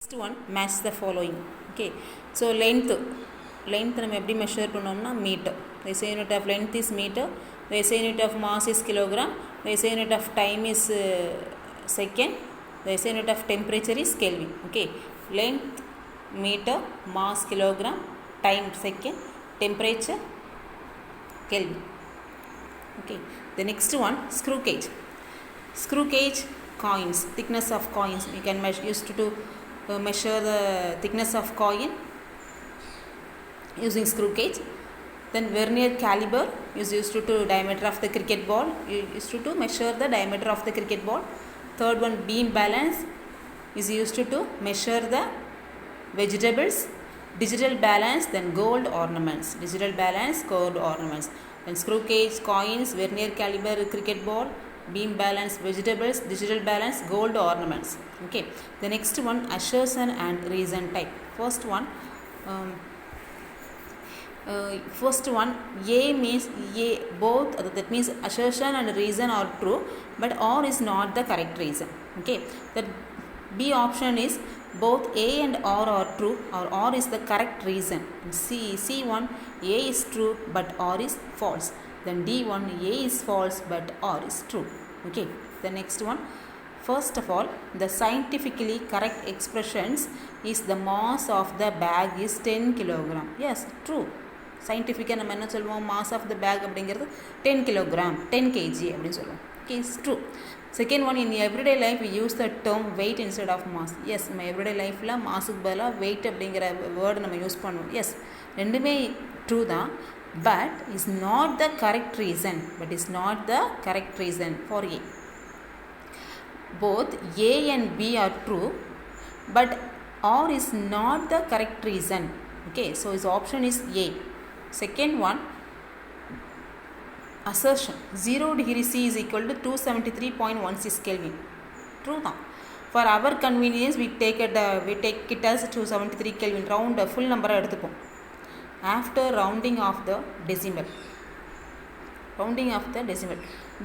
Next one, match the following. Okay, so length நம்ம எப்படி measure பண்ணோம்னா metre. The SI unit of length is meter, the SI unit of mass is kilogram, the SI unit of time is second, the SI unit of temperature is Kelvin. Okay, length meter, mass kilogram, time second, temperature Kelvin. Okay, the next one, screw gauge. Screw gauge, coins, thickness of coins. You can use to measure the thickness of coin using screw gauge. Then vernier caliber is used to diameter of the cricket ball. Used to measure the diameter of the cricket ball. Third one, beam balance is used to measure the vegetables. Digital balance, then gold ornaments. Digital balance, gold ornaments. Then screw gauge, coins, vernier caliber, cricket ball, beam balance, vegetables, digital balance, gold ornaments. Okay, the next one, assertion and reason type. First one, A means A both, that means assertion and reason are true, but or is not the correct reason. Okay, the B option is both A and or are true, or is the correct reason. C1, A is true but or is false. Then D1, A is false but or is true. Okay, the next one, first of all, the scientifically correct expressions is the mass of the bag is 10 kilogram. Yes, true. Scientific நம்ம என்ன சொல்லுவோம், mass of the bag அப்படிங்கிறது 10 kilogram, 10 kg அப்படின்னு சொல்லுவோம். Okay, it's true. Second one, in everyday life we use the term weight instead of mass. Yes, நம்ம everyday lifeல மாஸுக்கு பதிலாக weight அப்படிங்கிற word நம்ம யூஸ் பண்ணுவோம். Yes, ரெண்டுமே true தான், but is not the correct reason. But is not the correct reason for A. Both A and B are true, but or is not the correct reason. Okay, so his option is A. Second one, assertion 0 degree C is equal to 273.16 Kelvin. True தான். For our convenience we take it as 273 Kelvin. Round full number எடுத்துப்போம். After rounding of the decimal.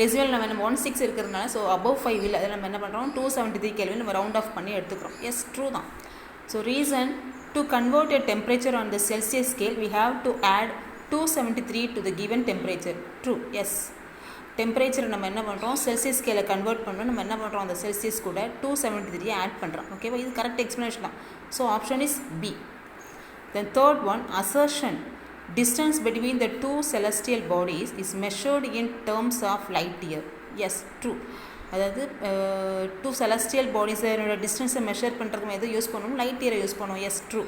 Decimal நம்ம 16 இருக்கிறதுனால, so above 5 இல்லை, அதில் நம்ம என்ன பண்ணுறோம், 273 Kelvin நம்ம ரவுண்ட் ஆஃப் பண்ணி எடுத்துக்கிறோம். எஸ், ட்ரூ தான். So reason, to convert a temperature on the Celsius scale we have to add 273 to the given temperature. True. Yes, temperature நம்ம என்ன பண்ணுறோம், செல்சியஸ் ஸ்கேலை கன்வெர்ட் பண்ணுறோம், நம்ம என்ன பண்ணுறோம், அந்த செல்சியஸ் கூட 273 ஆட் பண்ணுறோம். ஓகேவா, இது கரெக்ட் எக்ஸ்ப்ளனேஷன் தான். So option is B. Then third one, assertion, distance between the two celestial bodies is measured in terms of light year. Yes, true. அதாவது டூ செலஸ்டியல் பாடிஸோட டிஸ்டன்ஸை மெஷர் பண்ணுறதுக்கு எது யூஸ் பண்ணுவோம், லைட் இயரை யூஸ் பண்ணுவோம். Yes, true.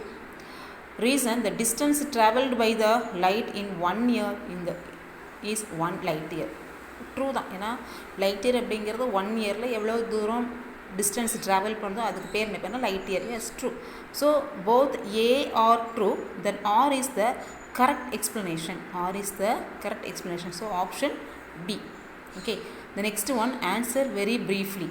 Reason, the distance travelled by the light in 1 year is 1 light year. True தான். ஏன்னா லைட் இயர் அப்படிங்கிறது 1 yearல எவ்வளோ தூரம் டிஸ்டன்ஸ் ட்ராவல் பண்ணுறதோ அதுக்கு பேர் என்ன பண்ணால் light year. Yes, true. So both A R true, then R is the correct explanation. So option B. Okay, the next one, answer very briefly.